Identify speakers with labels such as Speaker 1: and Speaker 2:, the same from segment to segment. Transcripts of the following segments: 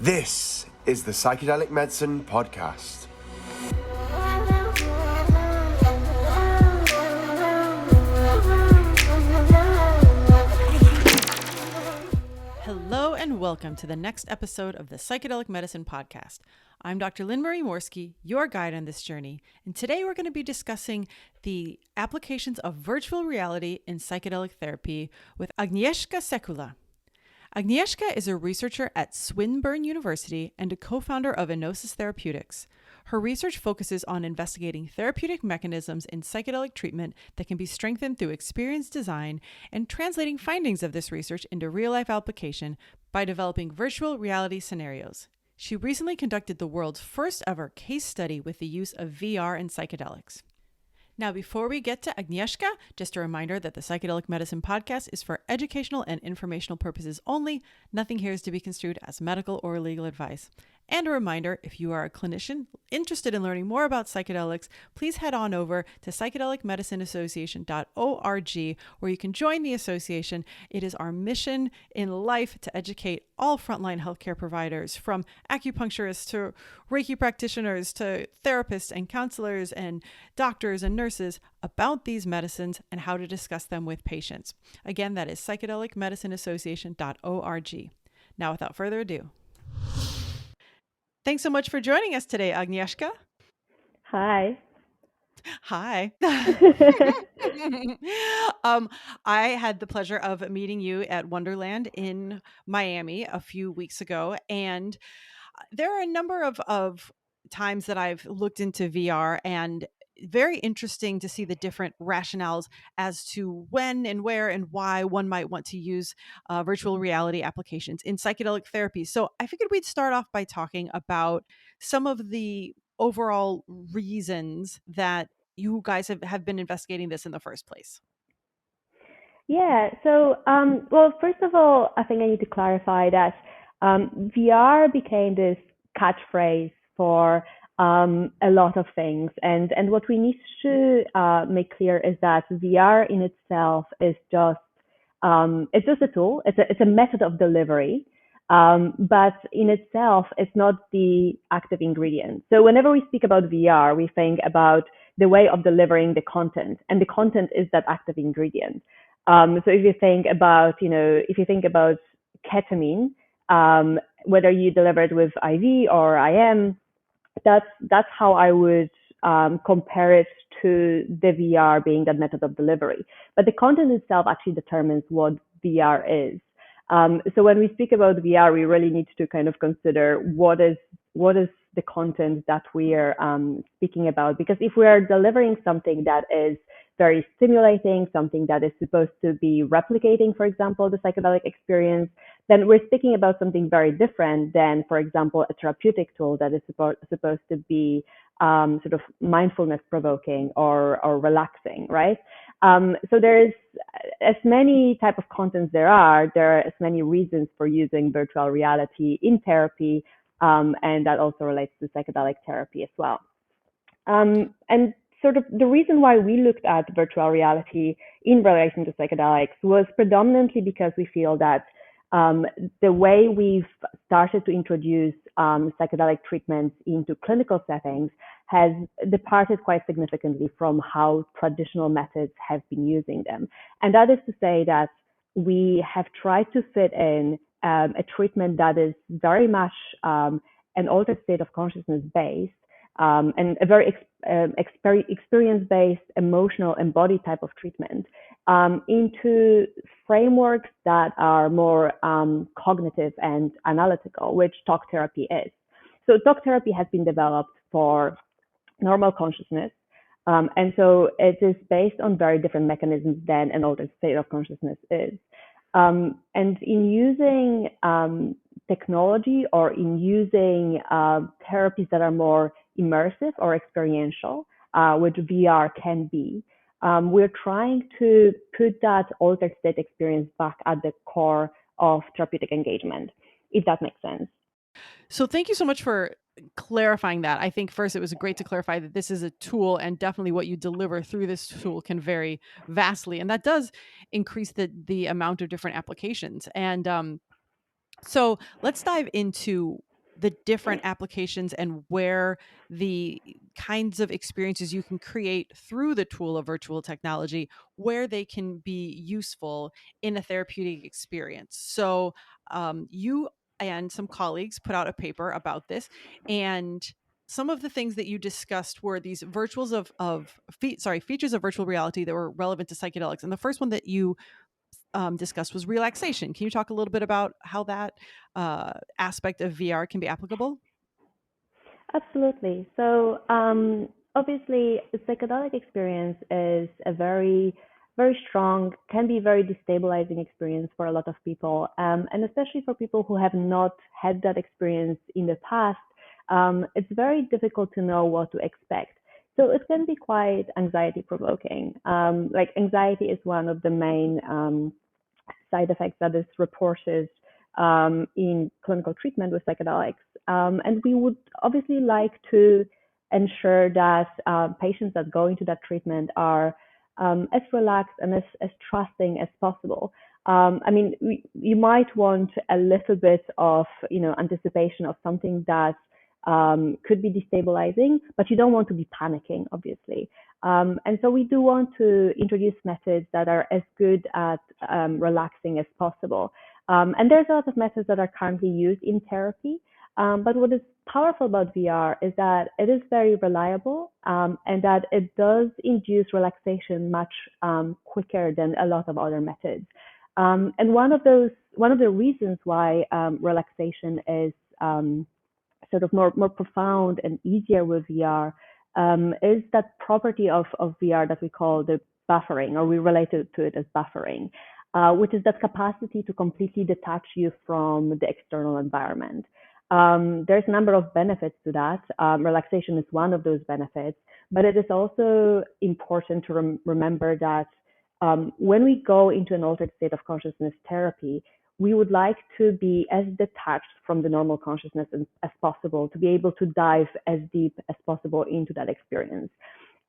Speaker 1: This is the Psychedelic Medicine Podcast.
Speaker 2: Hello and welcome to the next episode of the Psychedelic Medicine Podcast. I'm Dr. Lynn Marie Morsky, your guide on this journey, and today we're going to be discussing the applications of virtual reality in psychedelic therapy with Agnieszka Sekula. Agnieszka is a researcher at Swinburne University and a co-founder of Enosis Therapeutics. Her research focuses on investigating therapeutic mechanisms in psychedelic treatment that can be strengthened through experience design and translating findings of this research into real-life application by developing virtual reality scenarios. She recently conducted the world's first ever case study with the use of VR and psychedelics. Now, before we get to Agnieszka, just a reminder that the Psychedelic Medicine Podcast is for educational and informational purposes only. Nothing here is to be construed as medical or legal advice. And a reminder, if you are a clinician interested in learning more about psychedelics, please head on over to psychedelicmedicineassociation.org, where you can join the association. It is our mission in life to educate all frontline healthcare providers, from acupuncturists to Reiki practitioners to therapists and counselors and doctors and nurses, about these medicines and how to discuss them with patients. Again, that is psychedelicmedicineassociation.org. Now, without further ado, thanks so much for joining us today, Agnieszka.
Speaker 3: Hi.
Speaker 2: Hi. I had the pleasure of meeting you at Wonderland in Miami a few weeks ago, and there are a number of times that I've looked into VR, and very interesting to see the different rationales as to when and where and why one might want to use virtual reality applications in psychedelic therapy. So I figured we'd start off by talking about some of the overall reasons that you guys have been investigating this in the first place.
Speaker 3: Yeah. So, well, first of all, I think I need to clarify that VR became this catchphrase for a lot of things, and what we need to make clear is that VR in itself is just it's just a tool. It's a method of delivery, but in itself, it's not the active ingredient. So whenever we speak about VR, we think about the way of delivering the content, and the content is that active ingredient. So if you think about, ketamine, whether you deliver it with IV or IM, that's how I would compare it to the VR being that method of delivery. But the content itself actually determines what VR is. So when we speak about VR, we really need to kind of consider what is the content that we are speaking about. Because if we are delivering something that is very stimulating, something that is supposed to be replicating, for example, the psychedelic experience, then we're speaking about something very different than, for example, a therapeutic tool that is supposed to be sort of mindfulness provoking or relaxing, right? So there's as many type of contents there are as many reasons for using virtual reality in therapy, and that also relates to psychedelic therapy as well. And sort of the reason why we looked at virtual reality in relation to psychedelics was predominantly because we feel that the way we've started to introduce psychedelic treatments into clinical settings has departed quite significantly from how traditional methods have been using them. And that is to say that we have tried to fit in a treatment that is very much an altered state of consciousness based, and a very experience-based, emotional, embodied type of treatment into frameworks that are more cognitive and analytical, which talk therapy is. So talk therapy has been developed for normal consciousness, and so it is based on very different mechanisms than an altered state of consciousness is. And in using technology or in using therapies that are more immersive or experiential, which VR can be, we're trying to put that altered state experience back at the core of therapeutic engagement, if that makes sense.
Speaker 2: So thank you so much for clarifying that. I think first it was great to clarify that this is a tool, and definitely what you deliver through this tool can vary vastly. And that does increase the amount of different applications. And so let's dive into the different applications and where the kinds of experiences you can create through the tool of virtual technology, where they can be useful in a therapeutic experience. So you and some colleagues put out a paper about this, and some of the things that you discussed were these features of virtual reality that were relevant to psychedelics. And the first one that you discussed was relaxation. Can you talk a little bit about how that aspect of VR can be applicable?
Speaker 3: Absolutely. So, obviously, the psychedelic experience is a very, very strong, can be very destabilizing experience for a lot of people, and especially for people who have not had that experience in the past. It's very difficult to know what to expect. So it can be quite anxiety provoking. Like anxiety is one of the main side effects that is reported in clinical treatment with psychedelics. And we would obviously like to ensure that patients that go into that treatment are as relaxed and as trusting as possible. I mean, you might want a little bit of, anticipation of something that could be destabilizing, but you don't want to be panicking, obviously. And so we do want to introduce methods that are as good at relaxing as possible. And there's a lot of methods that are currently used in therapy. But what is powerful about VR is that it is very reliable, and that it does induce relaxation much quicker than a lot of other methods. And one of the reasons why relaxation is sort of more profound and easier with VR is that property of VR that we call the buffering, or we relate to it as buffering, which is that capacity to completely detach you from the external environment. There's a number of benefits to that. Relaxation is one of those benefits, but it is also important to remember that when we go into an altered state of consciousness therapy, we would like to be as detached from the normal consciousness as possible, to be able to dive as deep as possible into that experience.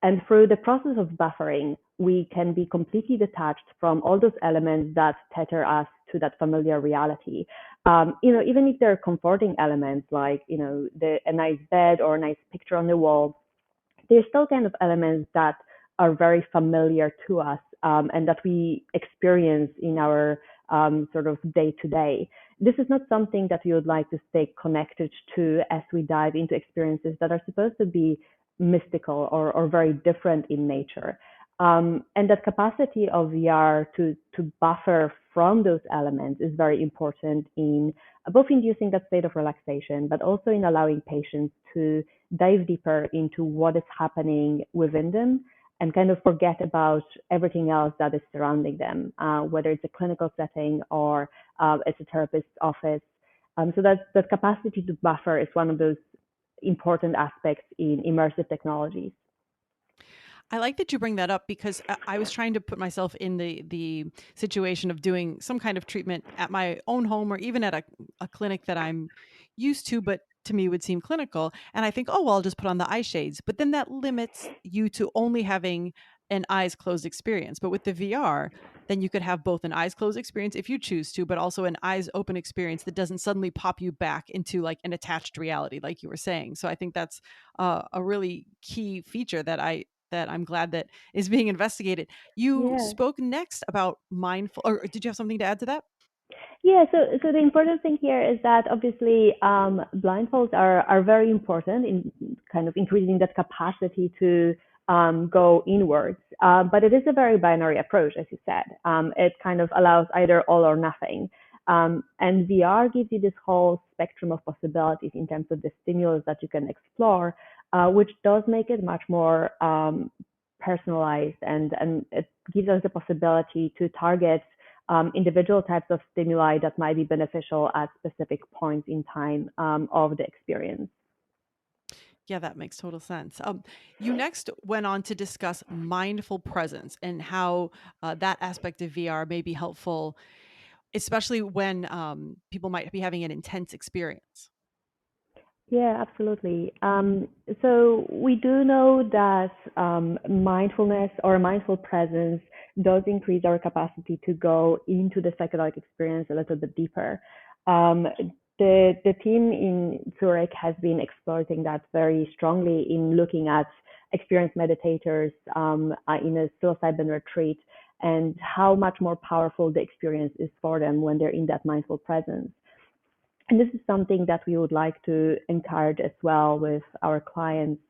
Speaker 3: And through the process of buffering, we can be completely detached from all those elements that tether us to that familiar reality. Even if they're comforting elements like, a nice bed or a nice picture on the wall, there's still kind of elements that are very familiar to us, and that we experience in our sort of day to day. This is not something that we would like to stay connected to as we dive into experiences that are supposed to be mystical or very different in nature. And that capacity of VR to buffer from those elements is very important in both inducing that state of relaxation, but also in allowing patients to dive deeper into what is happening within them and kind of forget about everything else that is surrounding them, whether it's a clinical setting or it's a therapist's office. So that capacity to buffer is one of those important aspects in immersive technologies.
Speaker 2: I like that you bring that up, because I was trying to put myself in the situation of doing some kind of treatment at my own home or even at a clinic that I'm used to, but to me would seem clinical. And I think, oh, well, I'll just put on the eye shades. But then that limits you to only having an eyes closed experience. But with the VR, then you could have both an eyes closed experience if you choose to, but also an eyes open experience that doesn't suddenly pop you back into like an attached reality, like you were saying. So I think that's a really key feature that I'm glad that is being investigated. You
Speaker 3: Yeah.
Speaker 2: spoke next about mindful, or did you have something to add to that?
Speaker 3: Yeah, so the important thing here is that obviously blindfolds are very important in kind of increasing that capacity to go inwards. But it is a very binary approach, as you said. It kind of allows either all or nothing. And VR gives you this whole spectrum of possibilities in terms of the stimulus that you can explore, which does make it much more personalized, and it gives us the possibility to target individual types of stimuli that might be beneficial at specific points in time of the experience.
Speaker 2: Yeah, that makes total sense. You next went on to discuss mindful presence and how that aspect of VR may be helpful, especially when people might be having an intense experience.
Speaker 3: Yeah, absolutely. So we do know that mindfulness or mindful presence does increase our capacity to go into the psychedelic experience a little bit deeper. the team in Zurich has been exploiting that very strongly in looking at experienced meditators in a psilocybin retreat and how much more powerful the experience is for them when they're in that mindful presence. And this is something that we would like to encourage as well with our clients,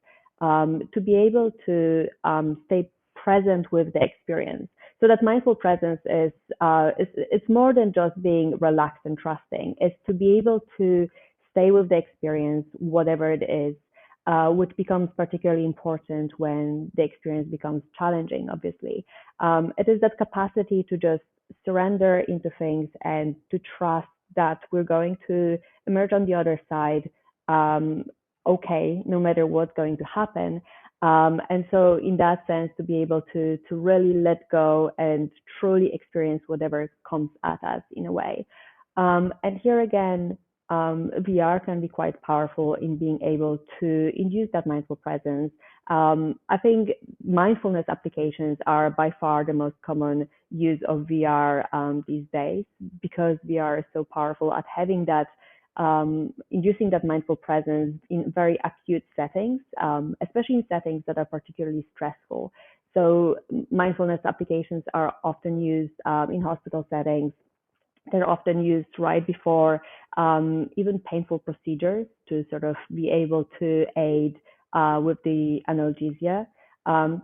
Speaker 3: to be able to stay present with the experience. So that mindful presence is it's more than just being relaxed and trusting. It's to be able to stay with the experience, whatever it is, which becomes particularly important when the experience becomes challenging, obviously. It is that capacity to just surrender into things and to trust that we're going to emerge on the other side okay, no matter what's going to happen. And so in that sense, to be able to really let go and truly experience whatever comes at us in a way. And here again, VR can be quite powerful in being able to induce that mindful presence. I think mindfulness applications are by far the most common use of VR these days, because VR is so powerful at having that, inducing that mindful presence in very acute settings, especially in settings that are particularly stressful. So mindfulness applications are often used in hospital settings. They're often used right before even painful procedures to sort of be able to aid with the analgesia,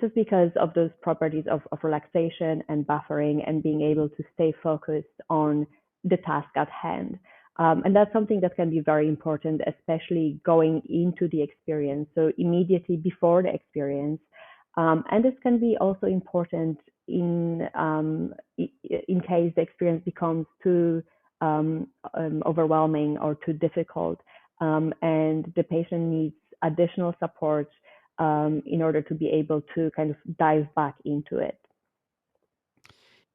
Speaker 3: just because of those properties of relaxation and buffering and being able to stay focused on the task at hand. And that's something that can be very important, especially going into the experience, so immediately before the experience. And this can be also important in case the experience becomes too overwhelming or too difficult, and the patient needs additional support in order to be able to kind of dive back into it.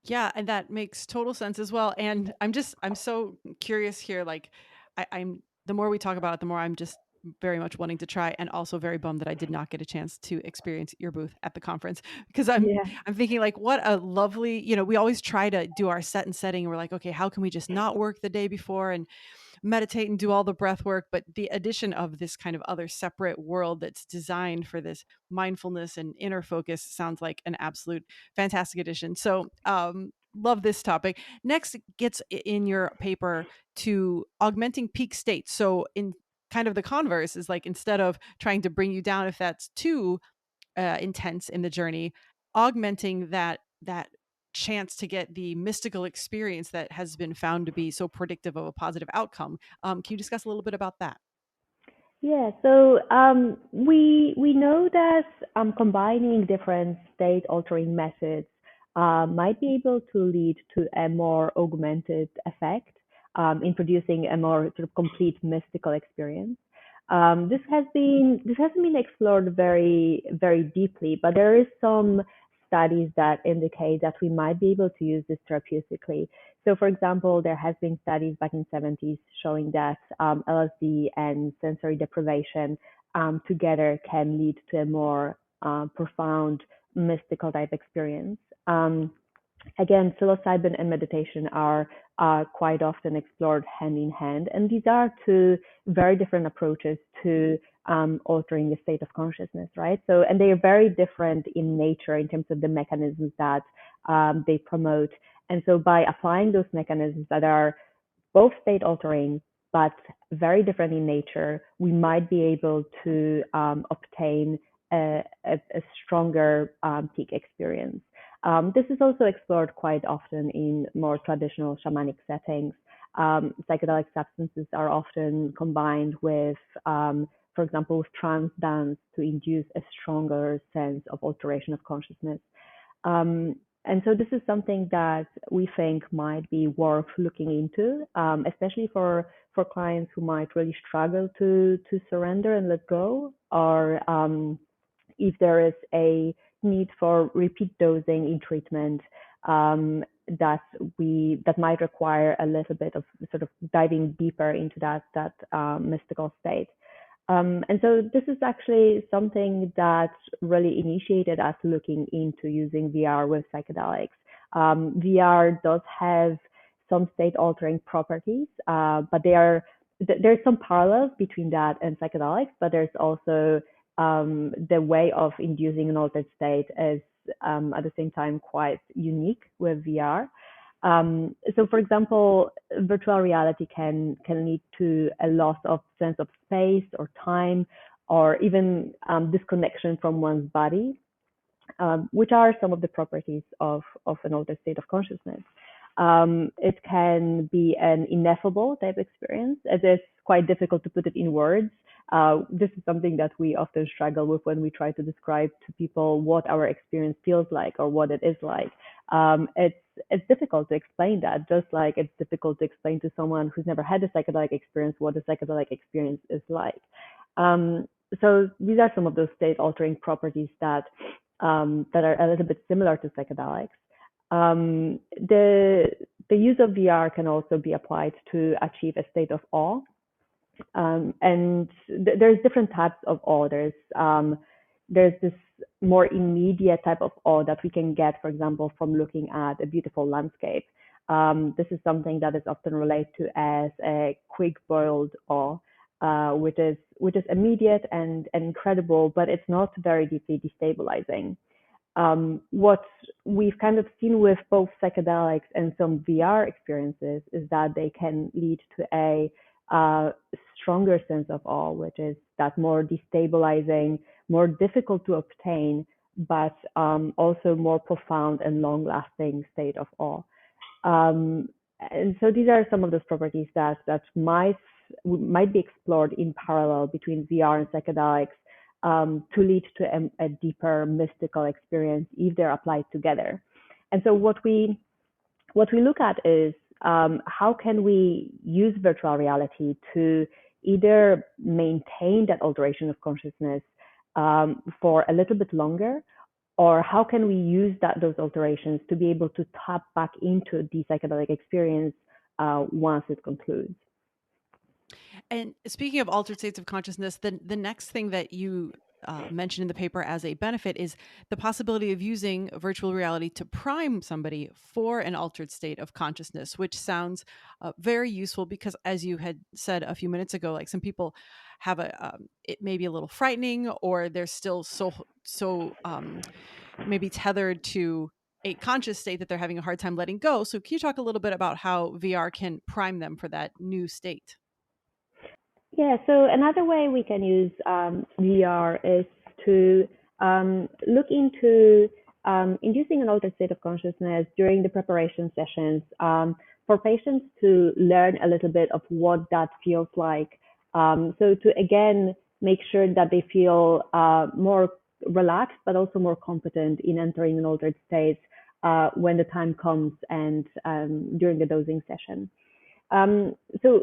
Speaker 2: Yeah, and that makes total sense as well. And I'm so curious here. Like, I'm the more we talk about it, the more I'm just very much wanting to try, and also very bummed that I did not get a chance to experience your booth at the conference, because
Speaker 3: Yeah.
Speaker 2: I'm thinking like, what a lovely, we always try to do our set and setting, and we're like, okay, how can we just not work the day before and meditate and do all the breath work? But the addition of this kind of other separate world that's designed for this mindfulness and inner focus sounds like an absolute fantastic addition. So love this topic. Next gets in your paper to augmenting peak states. So in kind of the converse is like, instead of trying to bring you down if that's too intense in the journey, augmenting that chance to get the mystical experience that has been found to be so predictive of a positive outcome. Can you discuss a little bit about that?
Speaker 3: Yeah, so we know that combining different state altering methods might be able to lead to a more augmented effect in producing a more sort of complete mystical experience. This hasn't been explored very deeply, but there is some studies that indicate that we might be able to use this therapeutically. So, for example, there has been studies back in the 70s showing that LSD and sensory deprivation together can lead to a more profound mystical type experience. Again, psilocybin and meditation are quite often explored hand in hand, and these are two very different approaches to altering the state of consciousness, right? So, and they are very different in nature in terms of the mechanisms that they promote. And so, by applying those mechanisms that are both state altering but very different in nature, we might be able to obtain a stronger peak experience. This is also explored quite often in more traditional shamanic settings. Psychedelic substances are often combined with, for example, with trance dance to induce a stronger sense of alteration of consciousness. And so this is something that we think might be worth looking into, especially for clients who might really struggle to surrender and let go, or if there is a need for repeat dosing in treatment, that might require a little bit of sort of diving deeper into that mystical state. And so this is actually something that really initiated us looking into using VR with psychedelics. VR does have some state altering properties, but they are there's some parallels between that and psychedelics, but there's also the way of inducing an altered state is at the same time quite unique with VR. So, for example, virtual reality can lead to a loss of sense of space or time, or even disconnection from one's body, which are some of the properties of an altered state of consciousness. It can be an ineffable type experience. It is quite difficult to put it in words. This is something that we often struggle with when we try to describe to people what our experience feels like or what it is like. It's difficult to explain that, just like it's difficult to explain to someone who's never had a psychedelic experience what a psychedelic experience is like. So these are some of those state-altering properties that are a little bit similar to psychedelics. The use of VR can also be applied to achieve a state of awe. And there's different types of awe. There's this more immediate type of awe that we can get, for example, from looking at a beautiful landscape. This is something that is often related to as a quick-boiled awe, which is immediate and incredible, but it's not very deeply destabilizing. What we've kind of seen with both psychedelics and some VR experiences is that they can lead to a stronger sense of awe, which is that more destabilizing, more difficult to obtain, but also more profound and long-lasting state of awe. And so these are some of those properties that might be explored in parallel between VR and psychedelics to lead to a deeper mystical experience if they're applied together. And so what we look at is how can we use virtual reality to either maintain that alteration of consciousness for a little bit longer, or how can we use those alterations to be able to tap back into the psychedelic experience once it concludes.
Speaker 2: And speaking of altered states of consciousness, the next thing that you mentioned in the paper as a benefit is the possibility of using virtual reality to prime somebody for an altered state of consciousness, which sounds very useful because, as you had said a few minutes ago, like some people have it may be a little frightening, or they're still so maybe tethered to a conscious state that they're having a hard time letting go. So can you talk a little bit about how VR can prime them for that new state?
Speaker 3: Yeah, so another way we can use VR is to look into inducing an altered state of consciousness during the preparation sessions for patients to learn a little bit of what that feels like. So to, again, make sure that they feel more relaxed, but also more competent in entering an altered state when the time comes and during the dosing session. So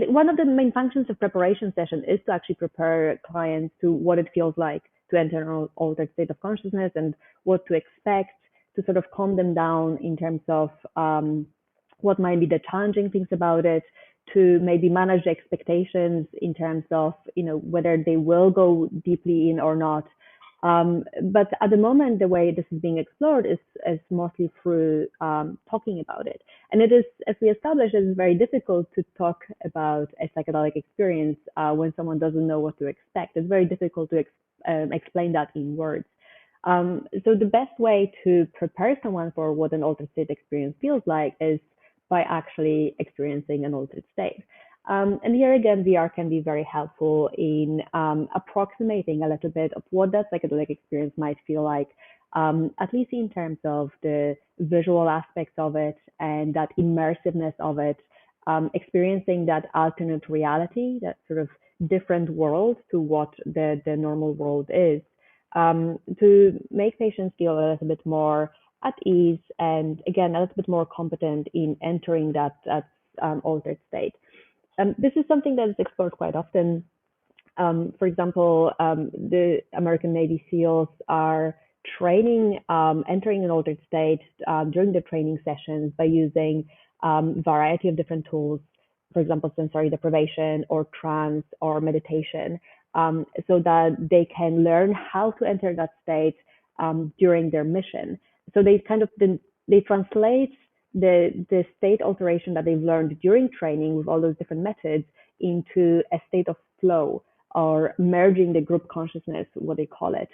Speaker 3: one of the main functions of preparation session is to actually prepare clients to what it feels like to enter an altered state of consciousness and what to expect, to sort of calm them down in terms of what might be the challenging things about it, to maybe manage the expectations in terms of, whether they will go deeply in or not. But at the moment, the way this is being explored is mostly through talking about it. And it is, as we established, it is very difficult to talk about a psychedelic experience when someone doesn't know what to expect. It's very difficult to explain that in words. So the best way to prepare someone for what an altered state experience feels like is by actually experiencing an altered state. And here again, VR can be very helpful in approximating a little bit of what that psychedelic experience might feel like, at least in terms of the visual aspects of it and that immersiveness of it, experiencing that alternate reality, that sort of different world to what the normal world is, to make patients feel a little bit more at ease and, again, a little bit more competent in entering that altered state. This is something that is explored quite often. For example, the American Navy SEALs are training, entering an altered state during the training sessions by using a variety of different tools, for example, sensory deprivation or trance or meditation, so that they can learn how to enter that state during their mission. So they translate the state alteration that they've learned during training with all those different methods into a state of flow or merging the group consciousness, what they call it,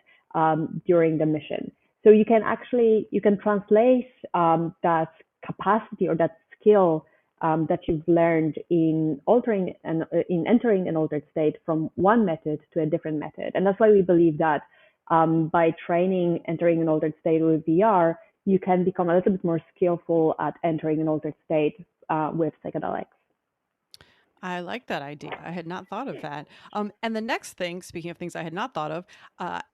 Speaker 3: during the mission. So you can translate that capacity or that skill that you've learned in entering an altered state from one method to a different method. And that's why we believe that by training entering an altered state with VR, you can become a little bit more skillful at entering an altered state with psychedelics.
Speaker 2: I like that idea. I had not thought of that. And the next thing, speaking of things I had not thought of,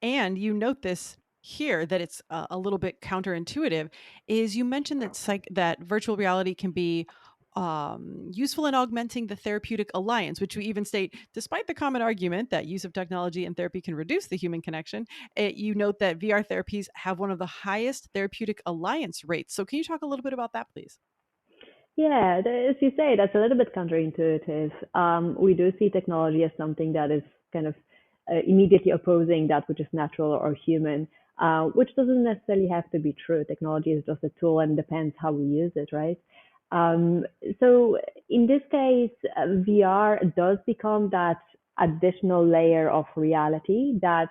Speaker 2: and you note this here that it's a little bit counterintuitive, is you mentioned that virtual reality can be useful in augmenting the therapeutic alliance, which we even state, despite the common argument that use of technology and therapy can reduce the human connection, you note that VR therapies have one of the highest therapeutic alliance rates. So can you talk a little bit about that, please?
Speaker 3: Yeah, as you say, that's a little bit counterintuitive. We do see technology as something that is kind of immediately opposing that which is natural or human, which doesn't necessarily have to be true. Technology is just a tool and depends how we use it, right? Um, so in this case, VR does become that additional layer of reality that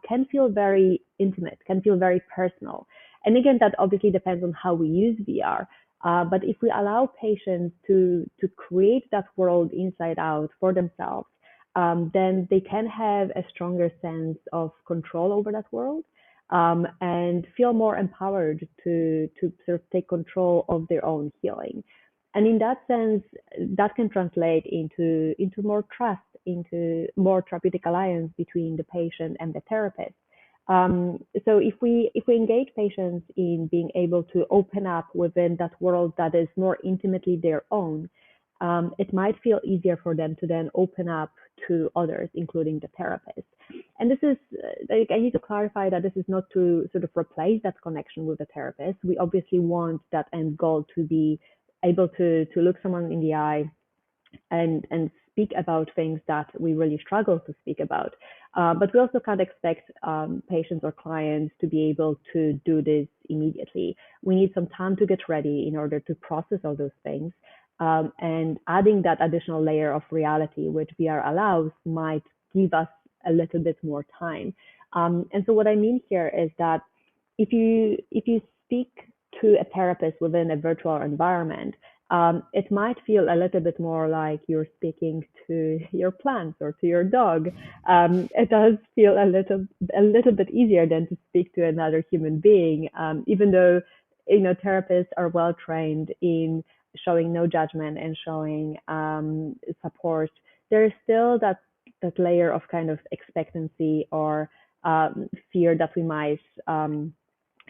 Speaker 3: can feel very intimate, can feel very personal. And again, that obviously depends on how we use VR. But if we allow patients to create that world inside out for themselves, then they can have a stronger sense of control over that world, and feel more empowered to sort of take control of their own healing. And in that sense, that can translate into more trust, into more therapeutic alliance between the patient and the therapist. So if we engage patients in being able to open up within that world that is more intimately their own, it might feel easier for them to then open up to others, including the therapist. And this is, I need to clarify that this is not to sort of replace that connection with the therapist. We obviously want that end goal to be able to look someone in the eye and speak about things that we really struggle to speak about. But we also can't expect patients or clients to be able to do this immediately. We need some time to get ready in order to process all those things. And adding that additional layer of reality, which VR allows, might give us a little bit more time. And so what I mean here is that if you speak to a therapist within a virtual environment, it might feel a little bit more like you're speaking to your plants or to your dog. It does feel a little bit easier than to speak to another human being, even though therapists are well trained in showing no judgment and showing support. There is still that layer of kind of expectancy or fear that we might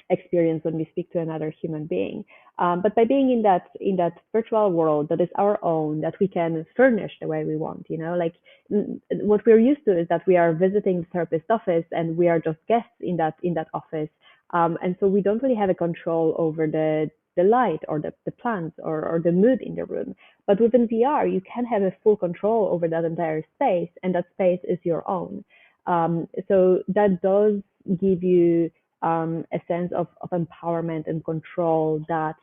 Speaker 3: experience when we speak to another human being. But by being in that virtual world that is our own, that we can furnish the way we want, like what we're used to is that we are visiting the therapist office and we are just guests in that office, and so we don't really have a control over the light or the plants or the mood in the room. But within VR, you can have a full control over that entire space, and that space is your own. So that does give you a sense of empowerment and control that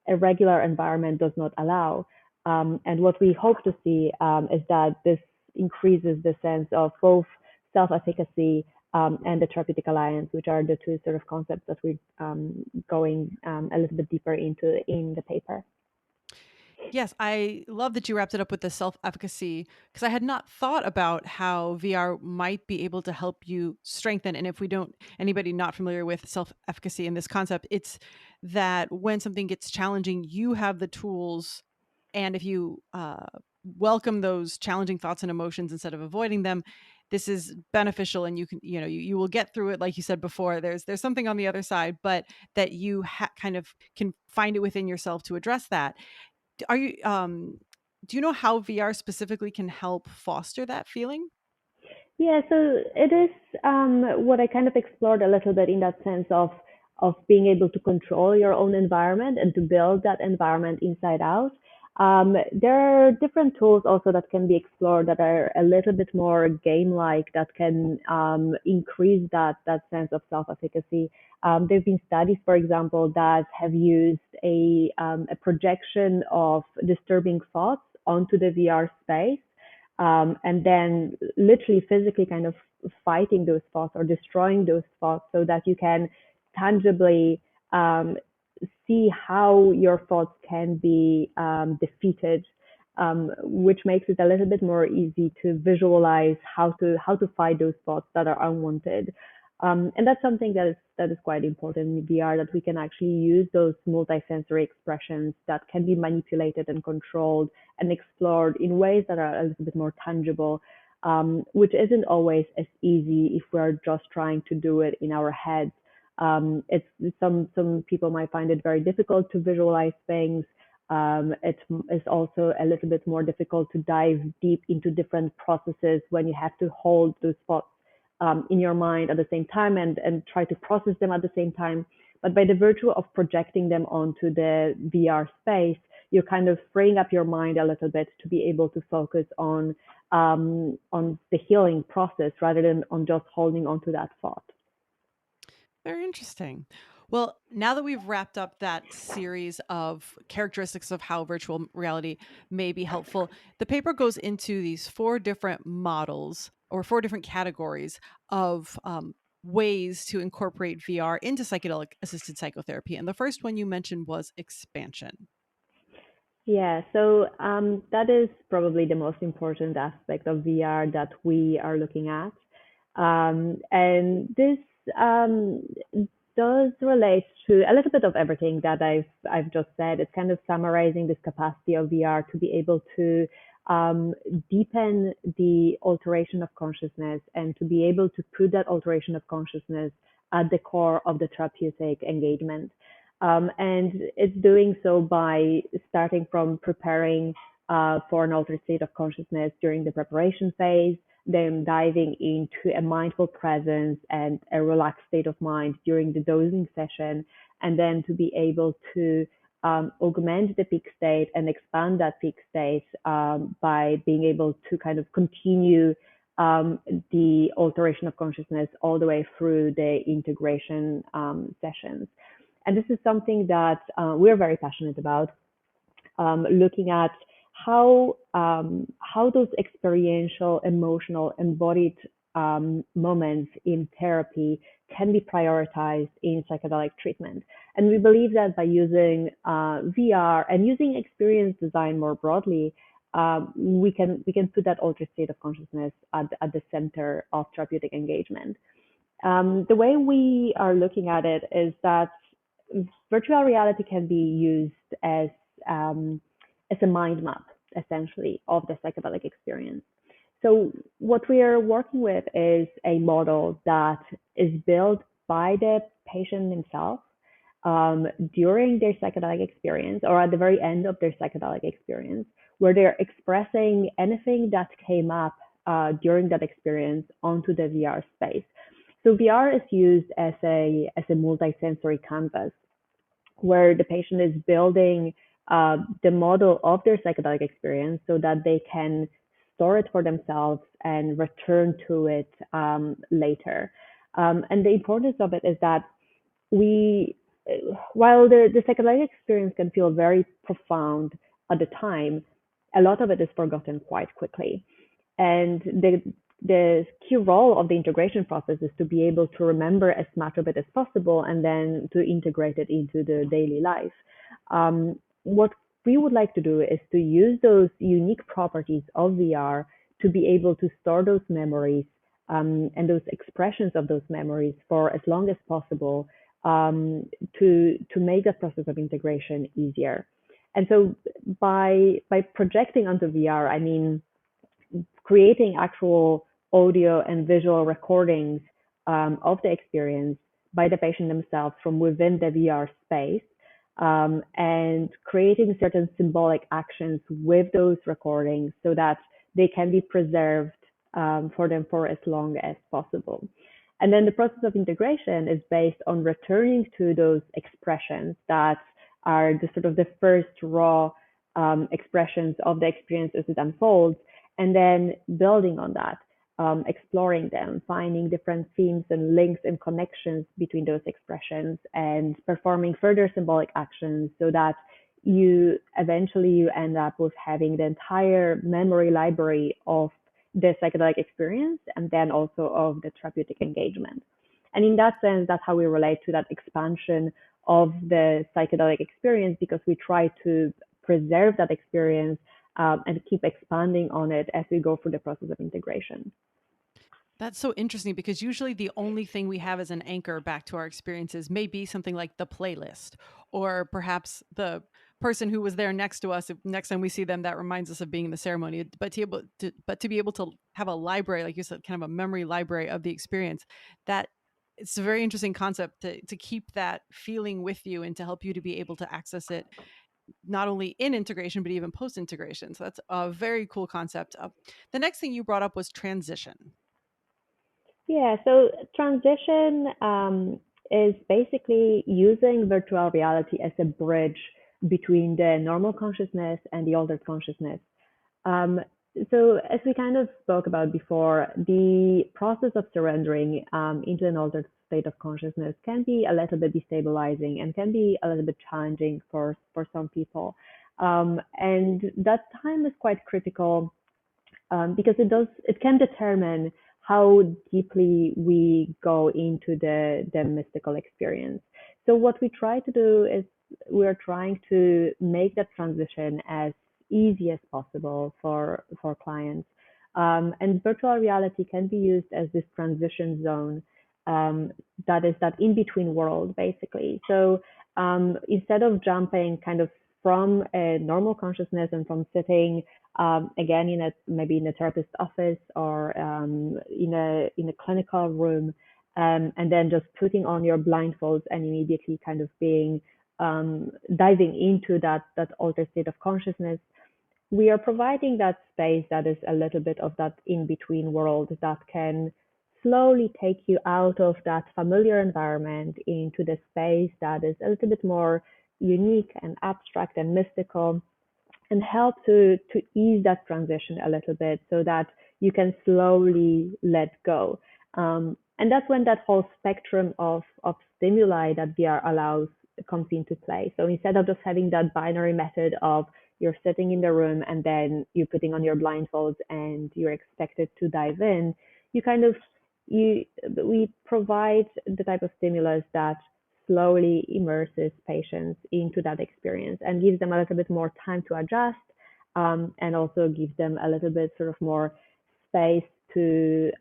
Speaker 3: a regular environment does not allow. And what we hope to see is that this increases the sense of both self-efficacy and the therapeutic alliance, which are the two sort of concepts that we're going a little bit deeper into in the paper.
Speaker 2: Yes, I love that you wrapped it up with the self-efficacy because I had not thought about how VR might be able to help you strengthen. And if we don't, anybody not familiar with self-efficacy in this concept, it's that when something gets challenging, you have the tools. And if you welcome those challenging thoughts and emotions instead of avoiding them, this is beneficial, and you can, you will get through it. Like you said before, there's something on the other side, but that you kind of can find it within yourself to address that. Are you do you know how VR specifically can help foster that feeling?
Speaker 3: Yeah, so it is what I kind of explored a little bit in that sense of being able to control your own environment and to build that environment inside out. There are different tools also that can be explored that are a little bit more game-like that can increase that sense of self-efficacy. There have been studies, for example, that have used a projection of disturbing thoughts onto the VR space, and then literally physically kind of fighting those thoughts or destroying those thoughts so that you can tangibly see how your thoughts can be defeated, which makes it a little bit more easy to visualize how to fight those thoughts that are unwanted. And that's something that is quite important in VR, that we can actually use those multisensory expressions that can be manipulated and controlled and explored in ways that are a little bit more tangible, which isn't always as easy if we're just trying to do it in our heads. It's some people might find it very difficult to visualize things. It's also a little bit more difficult to dive deep into different processes when you have to hold those thoughts in your mind at the same time and try to process them at the same time. But by the virtue of projecting them onto the VR space, you're kind of freeing up your mind a little bit to be able to focus on the healing process rather than on just holding onto that thought.
Speaker 2: Very interesting. Well, now that we've wrapped up that series of characteristics of how virtual reality may be helpful, the paper goes into these 4 different models or 4 different categories of ways to incorporate VR into psychedelic assisted psychotherapy. And the first one you mentioned was expansion.
Speaker 3: Yeah, so that is probably the most important aspect of VR that we are looking at. And this does relate to a little bit of everything that I've just said. It's kind of summarizing this capacity of VR to be able to deepen the alteration of consciousness and to be able to put that alteration of consciousness at the core of the therapeutic engagement. And it's doing so by starting from preparing for an altered state of consciousness during the preparation phase, then diving into a mindful presence and a relaxed state of mind during the dosing session, and then to be able to augment the peak state and expand that peak state by being able to kind of continue the alteration of consciousness all the way through the integration sessions. And this is something that we're very passionate about, looking at how those experiential, emotional, embodied moments in therapy can be prioritized in psychedelic treatment. And we believe that by using VR and using experience design more broadly, we can put that altered state of consciousness at the center of therapeutic engagement. The way we are looking at it is that virtual reality can be used as a mind map, essentially, of the psychedelic experience. So what we are working with is a model that is built by the patient themselves during their psychedelic experience or at the very end of their psychedelic experience, where they're expressing anything that came up during that experience onto the VR space. So VR is used as a multisensory canvas where the patient is building the model of their psychedelic experience so that they can store it for themselves and return to it later. And the importance of it is that while the psychedelic experience can feel very profound at the time, a lot of it is forgotten quite quickly. And the key role of the integration process is to be able to remember as much of it as possible and then to integrate it into the daily life. What we would like to do is to use those unique properties of VR to be able to store those memories and those expressions of those memories for as long as possible to make that process of integration easier. And so by projecting onto VR, I mean creating actual audio and visual recordings of the experience by the patient themselves from within the VR space, and creating certain symbolic actions with those recordings so that they can be preserved for them for as long as possible. And then the process of integration is based on returning to those expressions that are the sort of the first raw expressions of the experience as it unfolds, and then building on that, exploring them, finding different themes and links and connections between those expressions, and performing further symbolic actions so that you end up with having the entire memory library of the psychedelic experience and then also of the therapeutic engagement. And in that sense, that's how we relate to that expansion of the psychedelic experience, because we try to preserve that experience and keep expanding on it as we go through the process of integration.
Speaker 2: That's so interesting because usually the only thing we have as an anchor back to our experiences may be something like the playlist, or perhaps the person who was there next to us. If next time we see them, that reminds us of being in the ceremony. But to be able to have a library, like you said, kind of a memory library of the experience, that it's a very interesting concept to keep that feeling with you and to help you to be able to access it not only in integration but even post integration. So that's a very cool concept. The next thing you brought up was transition.
Speaker 3: Yeah, so transition is basically using virtual reality as a bridge between the normal consciousness and the altered consciousness. Um, so, as we kind of spoke about before, the process of surrendering into an altered state of consciousness can be a little bit destabilizing and can be a little bit challenging for some people. And that time is quite critical because it can determine how deeply we go into the mystical experience. So what we try to do is we're trying to make that transition as easy as possible for clients. And virtual reality can be used as this transition zone, that is that in between world, basically. So instead of jumping kind of from a normal consciousness and from sitting again in a maybe in a therapist's office or in a clinical room, and then just putting on your blindfolds and immediately kind of being diving into that altered state of consciousness. We are providing that space that is a little bit of that in between world that can slowly take you out of that familiar environment into the space that is a little bit more unique and abstract and mystical, and help to ease that transition a little bit so that you can slowly let go. And that's when that whole spectrum of stimuli that VR allows comes into play. So instead of just having that binary method of you're sitting in the room and then you're putting on your blindfolds and you're expected to dive in, you kind of you we provide the type of stimulus that slowly immerses patients into that experience and gives them a little bit more time to adjust, and also gives them a little bit sort of more space to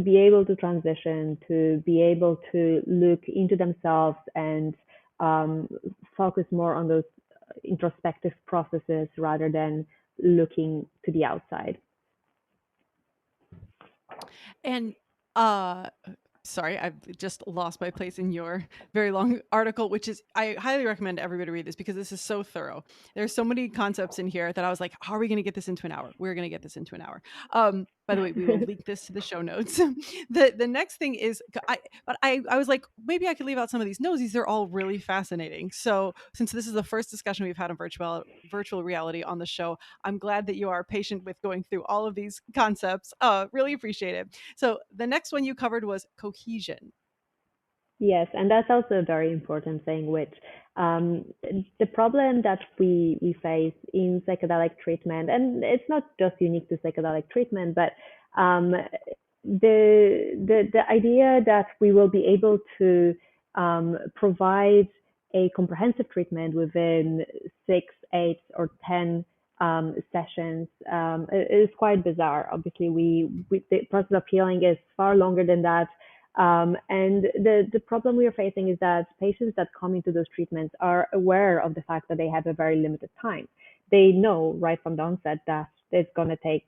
Speaker 3: be able to transition, to be able to look into themselves and focus more on those introspective processes rather than looking to the outside.
Speaker 2: And sorry, I've just lost my place in your very long article, which is I highly recommend everybody read this because this is so thorough. There's so many concepts in here that I was like, how are we going to get this into an hour? We're going to get this into an hour. By the way, we will link this to the show notes. The next thing is I was like, maybe I could leave out some of these. No, these are all really fascinating. So since this is the first discussion we've had on virtual reality on the show, I'm glad that you are patient with going through all of these concepts. Really appreciate it. So the next one you covered was cohesion.
Speaker 3: Yes, and that's also a very important thing, which the problem that we face in psychedelic treatment, and it's not just unique to psychedelic treatment, but the idea that we will be able to provide a comprehensive treatment within 6, 8, or 10 sessions is quite bizarre. Obviously, the process of healing is far longer than that. And the problem we are facing is that patients that come into those treatments are aware of the fact that they have a very limited time. They know right from the onset that it's going to take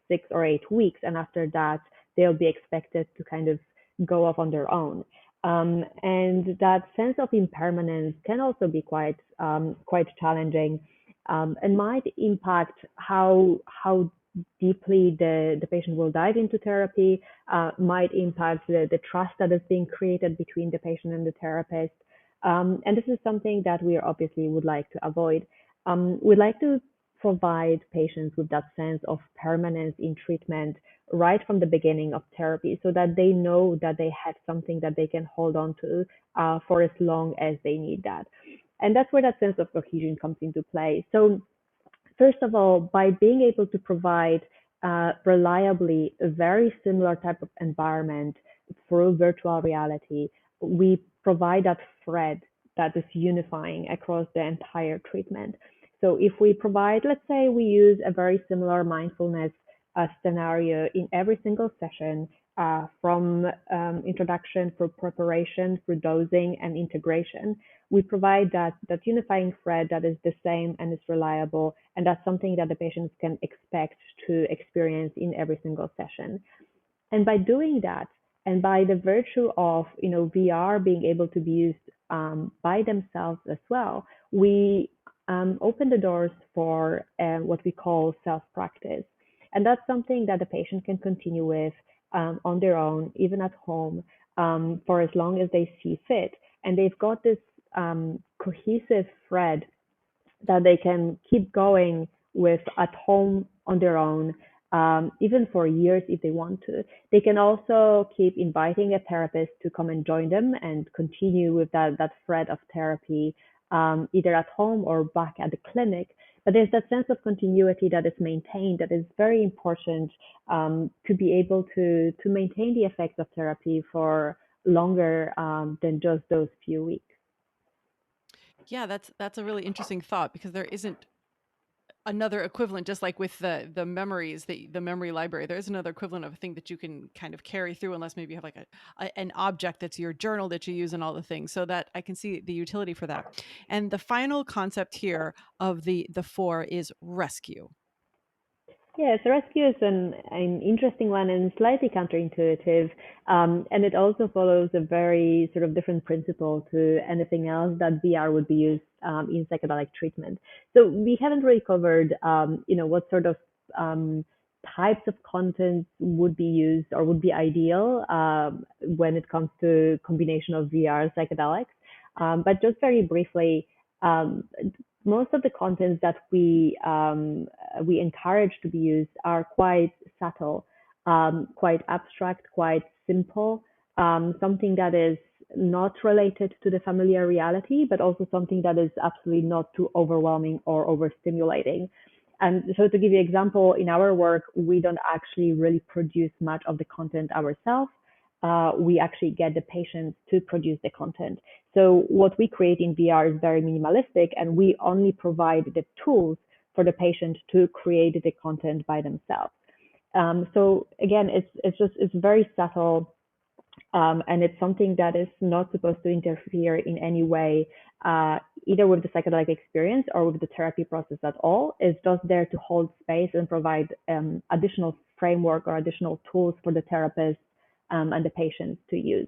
Speaker 3: 6 or 8 weeks, and after that, they'll be expected to kind of go off on their own. And that sense of impermanence can also be quite challenging, and might impact how deeply the patient will dive into therapy, might impact the trust that is being created between the patient and the therapist. And this is something that we obviously would like to avoid. We'd like to provide patients with that sense of permanence in treatment right from the beginning of therapy so that they know that they have something that they can hold on to for as long as they need that. And that's where that sense of cohesion comes into play. So first of all, by being able to provide reliably a very similar type of environment through virtual reality, we provide that thread that is unifying across the entire treatment. So if we provide, let's say we use a very similar mindfulness scenario in every single session, from introduction through preparation, through dosing and integration, we provide that unifying thread that is the same and is reliable, and that's something that the patients can expect to experience in every single session. And by doing that, and by the virtue of VR being able to be used by themselves as well, we open the doors for what we call self-practice. And that's something that the patient can continue with on their own, even at home, for as long as they see fit. And they've got this cohesive thread that they can keep going with at home on their own, even for years if they want to. They can also keep inviting a therapist to come and join them and continue with that thread of therapy, either at home or back at the clinic. But there's that sense of continuity that is maintained that is very important, to be able to maintain the effects of therapy for longer than just those few weeks.
Speaker 2: Yeah, that's a really interesting thought, because there isn't another equivalent, just like with the memories, the memory library. There is another equivalent of a thing that you can kind of carry through, unless maybe you have like an object that's your journal that you use and all the things. So that I can see the utility for that. And the final concept here of the four is rescue.
Speaker 3: Yeah, so rescue is an interesting one and slightly counterintuitive, and it also follows a very sort of different principle to anything else that VR would be used in psychedelic treatment. So we haven't really covered, what sort of types of content would be used or would be ideal when it comes to combination of VR psychedelics. But just very briefly, most of the contents that we encourage to be used are quite subtle, quite abstract, quite simple, something that is not related to the familiar reality, but also something that is absolutely not too overwhelming or overstimulating. And so to give you an example, in our work, we don't actually really produce much of the content ourselves. We actually get the patients to produce the content. So what we create in VR is very minimalistic, and we only provide the tools for the patient to create the content by themselves. So again, it's very subtle, and it's something that is not supposed to interfere in any way, either with the psychedelic experience or with the therapy process at all. It's just there to hold space and provide additional framework or additional tools for the therapist and the patients to use.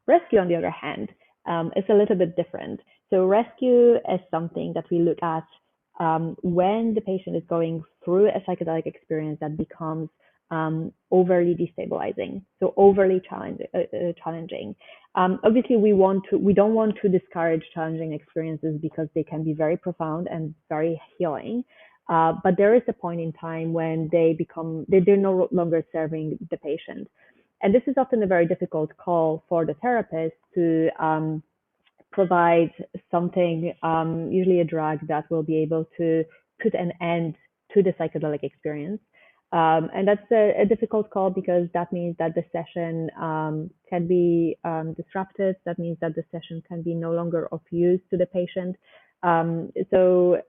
Speaker 3: Rescue, on the other hand, is a little bit different. So rescue is something that we look at when the patient is going through a psychedelic experience that becomes overly destabilizing, so overly challenging. Obviously, we don't want to discourage challenging experiences because they can be very profound and very healing. But there is a point in time when they're no longer serving the patient. And this is often a very difficult call for the therapist to provide something, usually a drug that will be able to put an end to the psychedelic experience. And that's a difficult call because that means that the session can be disrupted. That means that the session can be no longer of use to the patient. So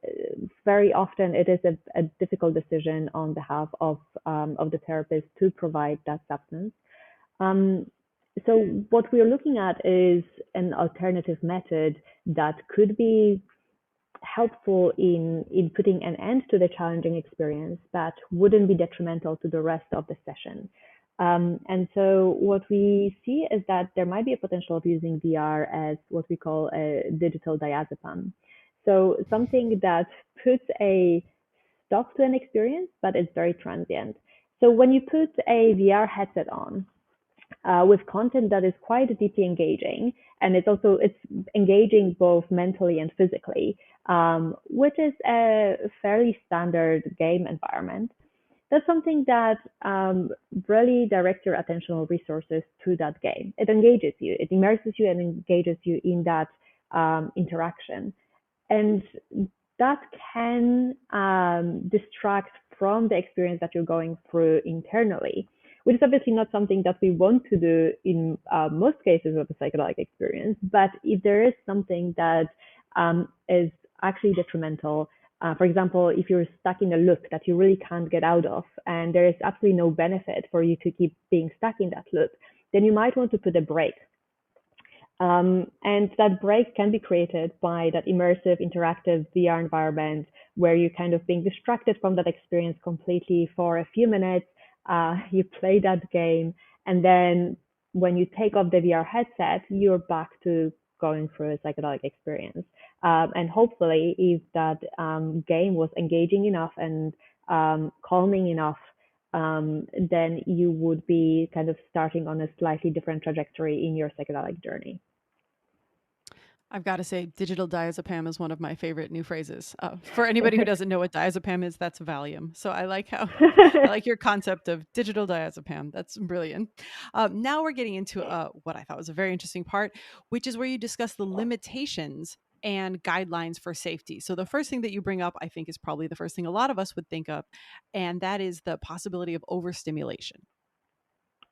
Speaker 3: very often it is a difficult decision on behalf of the therapist to provide that substance. So what we're looking at is an alternative method that could be helpful in putting an end to the challenging experience that wouldn't be detrimental to the rest of the session. And so what we see is that there might be a potential of using VR as what we call a digital diazepam. So something that puts a stop to an experience, but it's very transient. So when you put a VR headset on, with content that is quite deeply engaging, and it's engaging both mentally and physically, which is a fairly standard game environment. That's something that really directs your attentional resources to that game. It engages you, it immerses you and engages you in that interaction. And that can distract from the experience that you're going through internally, which is obviously not something that we want to do in most cases of a psychedelic experience. But if there is something that is actually detrimental, for example, if you're stuck in a loop that you really can't get out of, and there is absolutely no benefit for you to keep being stuck in that loop, then you might want to put a break. And that break can be created by that immersive, interactive VR environment where you're kind of being distracted from that experience completely for a few minutes. You play that game, and then when you take off the VR headset, you're back to going through a psychedelic experience. And hopefully, if that game was engaging enough and calming enough, then you would be kind of starting on a slightly different trajectory in your psychedelic journey.
Speaker 2: I've got to say, digital diazepam is one of my favorite new phrases. For anybody who doesn't know what diazepam is, that's Valium. So I like I like your concept of digital diazepam. That's brilliant. Now we're getting into what I thought was a very interesting part, which is where you discuss the limitations and guidelines for safety. So the first thing that you bring up, I think, is probably the first thing a lot of us would think of, and that is the possibility of overstimulation.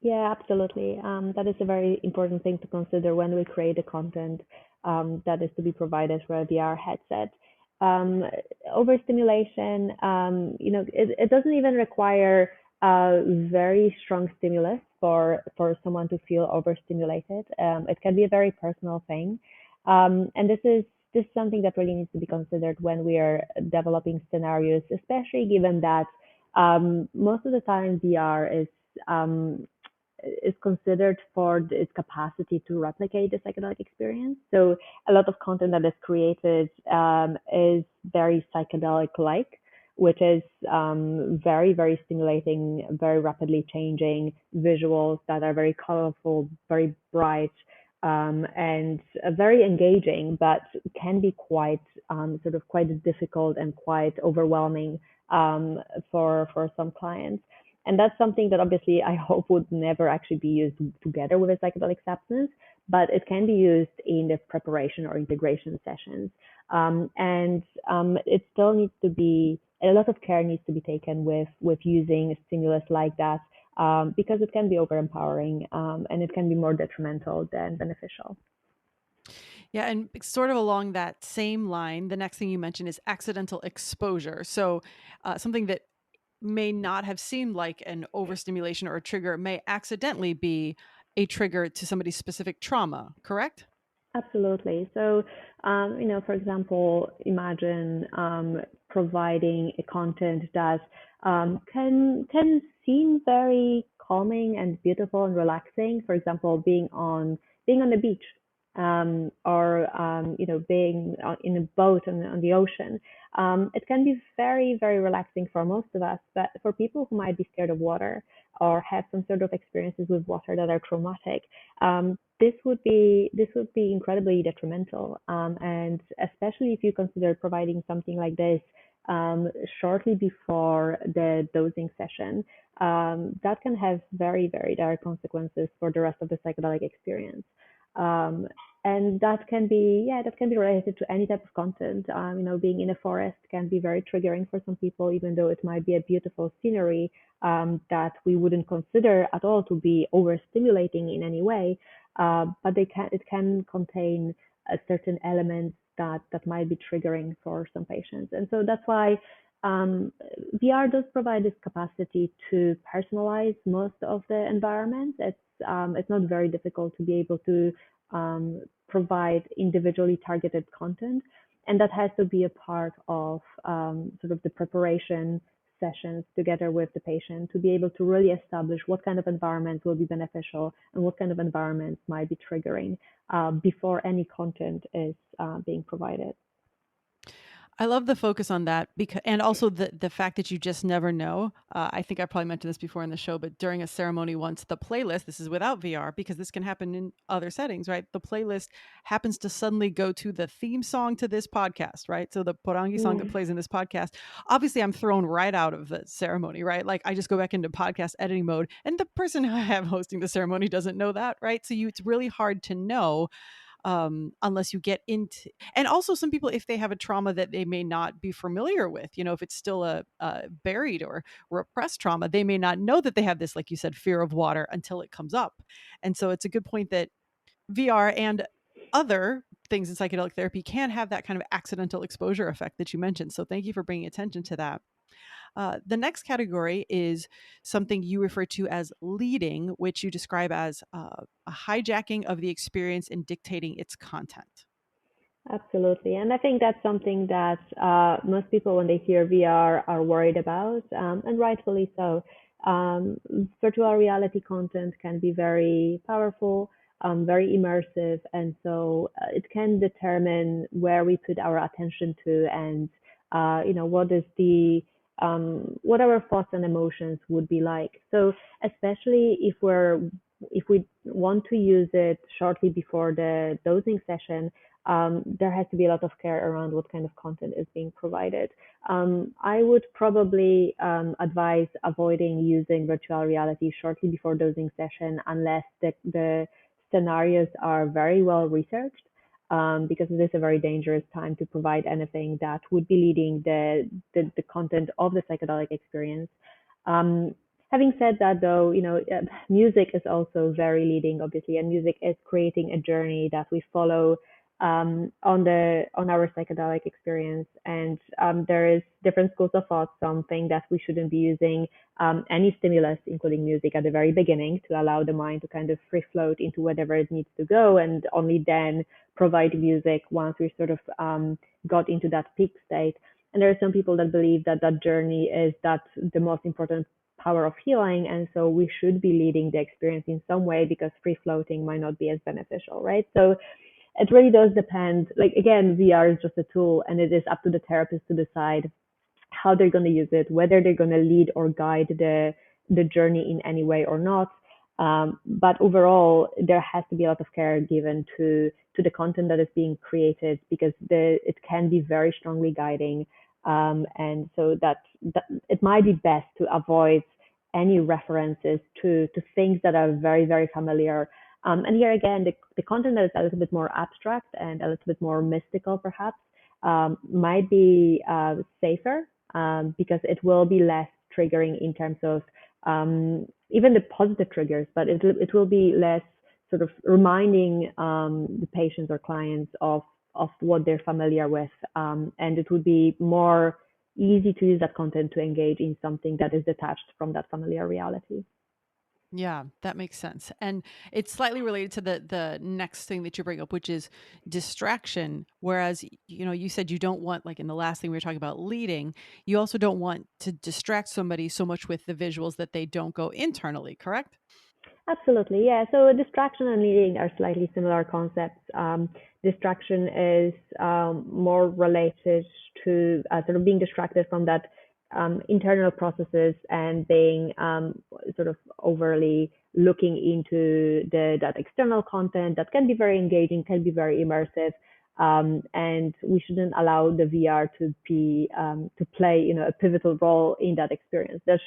Speaker 3: Yeah, absolutely. That is a very important thing to consider when we create the content that is to be provided for a VR headset. Um, Overstimulation, it doesn't even require a very strong stimulus for someone to feel overstimulated. It can be a very personal thing, and this is something that really needs to be considered when we are developing scenarios, especially given that most of the time VR is considered for its capacity to replicate the psychedelic experience. So a lot of content that is created is very psychedelic-like, which is very, very stimulating, very rapidly changing visuals that are very colorful, very bright, and very engaging, but can be quite sort of quite difficult and quite overwhelming for some clients. And that's something that obviously I hope would never actually be used together with a psychedelic substance, but it can be used in the preparation or integration sessions. And it still needs to be, a lot of care needs to be taken with using a stimulus like that, because it can be over empowering, and it can be more detrimental than beneficial.
Speaker 2: Yeah, and sort of along that same line, the next thing you mentioned is accidental exposure. So something that may not have seemed like an overstimulation or a trigger may accidentally be a trigger to somebody's specific trauma, correct?
Speaker 3: Absolutely. So, for example, imagine providing a content that can seem very calming and beautiful and relaxing. For example, being on the beach, or being in a boat on the ocean. It can be very, very relaxing for most of us, but for people who might be scared of water or have some sort of experiences with water that are traumatic, this would be incredibly detrimental. And especially if you consider providing something like this shortly before the dosing session, that can have very, very dire consequences for the rest of the psychedelic experience. Um, and that can be related to any type of content. Being in a forest can be very triggering for some people, even though it might be a beautiful scenery that we wouldn't consider at all to be overstimulating in any way. But it can contain certain elements that might be triggering for some patients, and so that's why VR does provide this capacity to personalize most of the environment. It's not very difficult to be able to provide individually targeted content, and that has to be a part of sort of the preparation sessions together with the patient to be able to really establish what kind of environments will be beneficial and what kind of environments might be triggering before any content is being provided.
Speaker 2: I love the focus on that because, and also the fact that you just never know. I think I probably mentioned this before in the show, but during a ceremony once, the playlist, this is without VR because this can happen in other settings, right? The playlist happens to suddenly go to the theme song to this podcast, right? So the Porangi song that
Speaker 3: Mm.
Speaker 2: plays in this podcast, obviously I'm thrown right out of the ceremony, right? Like I just go back into podcast editing mode and the person I have hosting the ceremony doesn't know that, right? So it's really hard to know unless you get into. And also, some people, if they have a trauma that they may not be familiar with, if it's still a buried or repressed trauma, they may not know that they have this, like you said, fear of water until it comes up. And so it's a good point that VR and other things in psychedelic therapy can have that kind of accidental exposure effect that you mentioned. So thank you for bringing attention to that. The next category is something you refer to as leading, which you describe as a hijacking of the experience and dictating its content.
Speaker 3: Absolutely. And I think that's something that most people, when they hear VR, are worried about, and rightfully so. Um, Virtual reality content can be very powerful, very immersive, and so it can determine where we put our attention to, and what is the what our thoughts and emotions would be like. So especially if we want to use it shortly before the dosing session, there has to be a lot of care around what kind of content is being provided. I would probably advise avoiding using virtual reality shortly before dosing session unless the scenarios are very well researched, because it is a very dangerous time to provide anything that would be leading the content of the psychedelic experience. Um, Having said that, though, music is also very leading, obviously, and music is creating a journey that we follow on our psychedelic experience. And there is different schools of thought. Some think that we shouldn't be using any stimulus, including music, at the very beginning to allow the mind to kind of free float into whatever it needs to go, and only then provide music once we sort of got into that peak state. And there are some people that believe that that journey is the most important power of healing, and so we should be leading the experience in some way because free floating might not be as beneficial, right? So it really does depend. Like, again, VR is just a tool, and it is up to the therapist to decide how they're going to use it, whether they're going to lead or guide the journey in any way or not. But overall, there has to be a lot of care given to the content that is being created, because it can be very strongly guiding, and so that it might be best to avoid any references to things that are very, very familiar. And here again, the content that is a little bit more abstract and a little bit more mystical, perhaps, might be safer, because it will be less triggering in terms of even the positive triggers, but it will be less sort of reminding the patients or clients of what they're familiar with, and it would be more easy to use that content to engage in something that is detached from that familiar reality.
Speaker 2: Yeah, that makes sense. And it's slightly related to the next thing that you bring up, which is distraction. Whereas, you said you don't want, like in the last thing we were talking about, leading, you also don't want to distract somebody so much with the visuals that they don't go internally, correct?
Speaker 3: Absolutely, yeah. So distraction and leading are slightly similar concepts. Distraction is more related to sort of being distracted from that internal processes and being sort of overly looking into that external content that can be very engaging, can be very immersive. And we shouldn't allow the VR to play, a pivotal role in that experience. The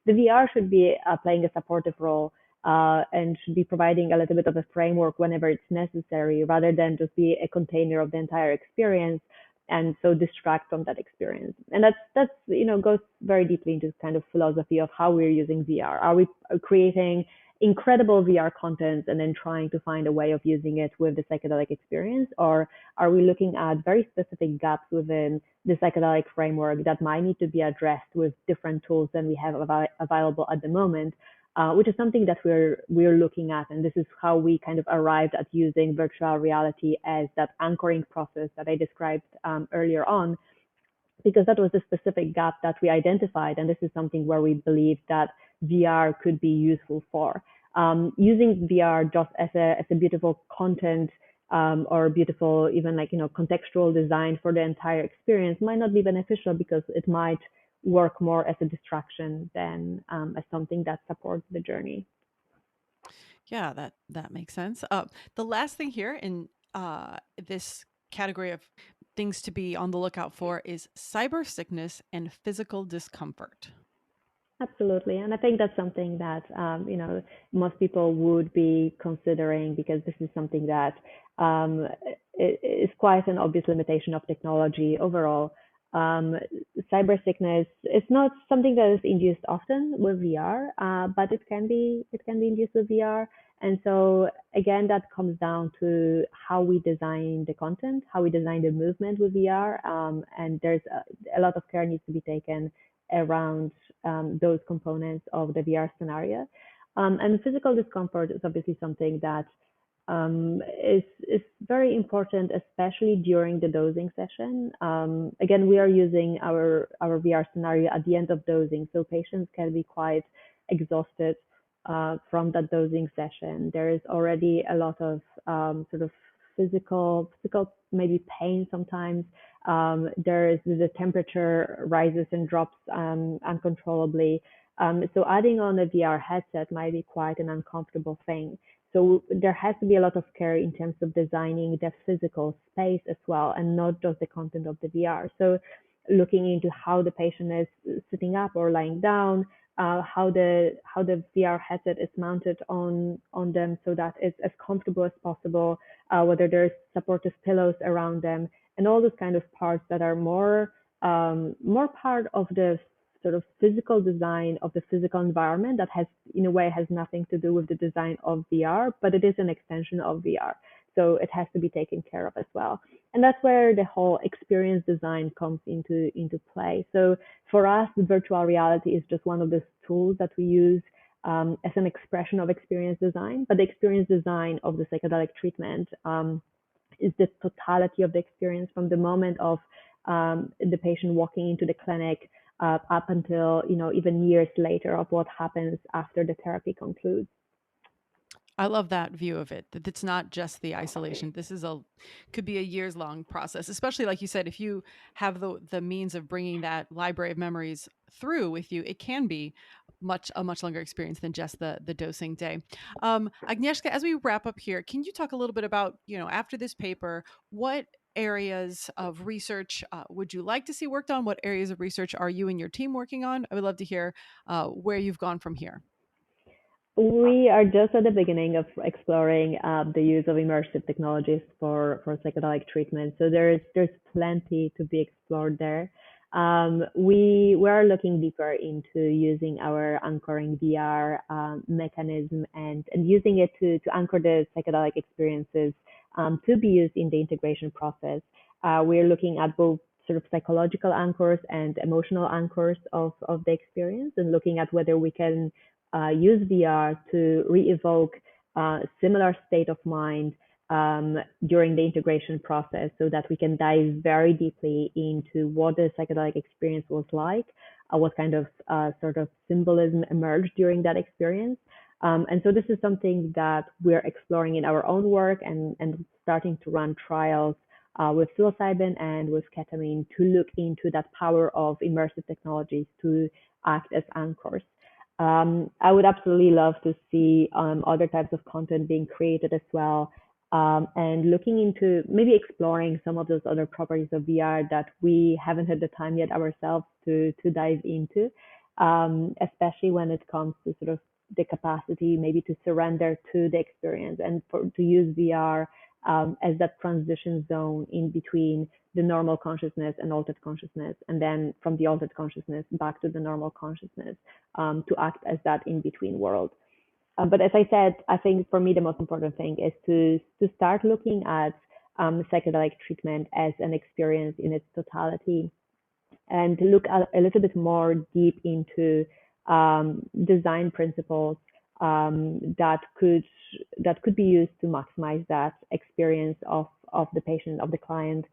Speaker 3: VR should be playing a supportive role, and should be providing a little bit of a framework whenever it's necessary, rather than just be a container of the entire experience and so distract from that experience. And that's goes very deeply into kind of philosophy of how we're using VR. Are we creating incredible VR content and then trying to find a way of using it with the psychedelic experience, or are we looking at very specific gaps within the psychedelic framework that might need to be addressed with different tools than we have available at the moment? Which is something that we're looking at, and this is how we kind of arrived at using virtual reality as that anchoring process that I described earlier on, because that was a specific gap that we identified, and this is something where we believe that VR could be useful for. Using VR just as a beautiful content, or beautiful even like contextual design for the entire experience might not be beneficial, because it might work more as a distraction than as something that supports the journey.
Speaker 2: Yeah, that makes sense. The last thing here in this category of things to be on the lookout for is cyber sickness and physical discomfort.
Speaker 3: Absolutely. And I think that's something that, most people would be considering because this is something that um, is quite an obvious limitation of technology overall. Um, Cyber sickness is not something that is induced often with VR, but it can be induced with VR. And so again, that comes down to how we design the content, how we design the movement with VR, and there's a lot of care needs to be taken around those components of the VR scenario. And physical discomfort is obviously something that is very important, especially during the dosing session. Again, we are using our VR scenario at the end of dosing, so patients can be quite exhausted from that dosing session. There is already a lot of sort of physical maybe pain sometimes. There is the temperature rises and drops uncontrollably. So adding on a VR headset might be quite an uncomfortable thing. So there has to be a lot of care in terms of designing the physical space as well, and not just the content of the VR. So looking into how the patient is sitting up or lying down, how the VR headset is mounted on them so that it's as comfortable as possible, whether there's supportive pillows around them, and all those kind of parts that are more part of the sort of physical design of the physical environment that has in a way has nothing to do with the design of VR, but it is an extension of VR. So it has to be taken care of as well. And that's where the whole experience design comes into play. So for us, the virtual reality is just one of the tools that we use as an expression of experience design. But the experience design of the psychedelic treatment is the totality of the experience from the moment of the patient walking into the clinic up until even years later of what happens after the therapy concludes.
Speaker 2: I love that view of it, that it's not just the isolation. This is could be a years long process, especially like you said, if you have the means of bringing that library of memories through with you, it can be a much longer experience than just the dosing day. Agnieszka, as we wrap up here, can you talk a little bit about, after this paper, what areas of research would you like to see worked on? What areas of research are you and your team working on? I would love to hear where you've gone from here.
Speaker 3: We are just at the beginning of exploring the use of immersive technologies for psychedelic treatment. So there's plenty to be explored there. We are looking deeper into using our anchoring VR mechanism and using it to anchor the psychedelic experiences to be used in the integration process. We're looking at both sort of psychological anchors and emotional anchors of the experience, and looking at whether we can use VR to re-evoke similar state of mind during the integration process, so that we can dive very deeply into what the psychedelic experience was like, what kind of sort of symbolism emerged during that experience. And so this is something that we're exploring in our own work and starting to run trials with psilocybin and with ketamine to look into that power of immersive technologies to act as anchors. I would absolutely love to see other types of content being created as well, and looking into maybe exploring some of those other properties of VR that we haven't had the time yet ourselves to dive into, especially when it comes to sort of the capacity maybe to surrender to the experience and to use VR as that transition zone in between the normal consciousness and altered consciousness, and then from the altered consciousness back to the normal consciousness, to act as that in between world. But as I said, I think for me the most important thing is to start looking at psychedelic treatment as an experience in its totality, and to look at a little bit more deep into design principles that could be used to maximize that experience of the patient, of the client,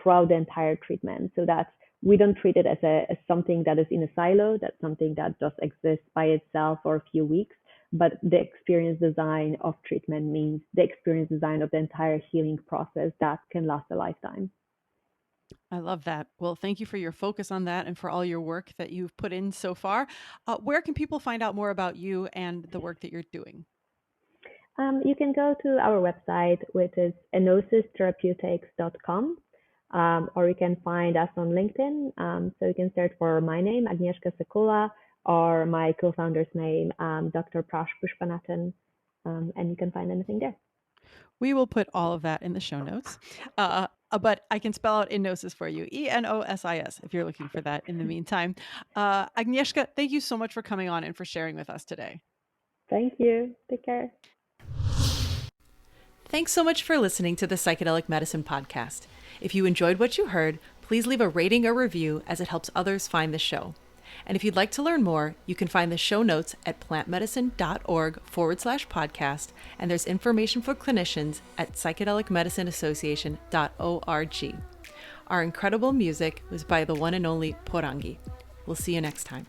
Speaker 3: throughout the entire treatment, so that we don't treat it as something that is in a silo, that's something that just exists by itself for a few weeks, but the experience design of treatment means the experience design of the entire healing process that can last a lifetime.
Speaker 2: I love that. Well, thank you for your focus on that and for all your work that you've put in so far. Where can people find out more about you and the work that you're doing?
Speaker 3: You can go to our website, which is enosistherapeutics.com, or you can find us on LinkedIn. So you can search for my name, Agnieszka Sekula, or my co-founder's name, Dr. Prash Pushpanathan, and you can find anything there.
Speaker 2: We will put all of that in the show notes. But I can spell out Enosis for you, Enosis, if you're looking for that in the meantime. Agnieszka, thank you so much for coming on and for sharing with us today.
Speaker 3: Thank you. Take care.
Speaker 2: Thanks so much for listening to the Psychedelic Medicine Podcast. If you enjoyed what you heard, please leave a rating or review as it helps others find the show. And if you'd like to learn more, you can find the show notes at plantmedicine.org/podcast, and there's information for clinicians at psychedelicmedicineassociation.org. Our incredible music was by the one and only Porangi. We'll see you next time.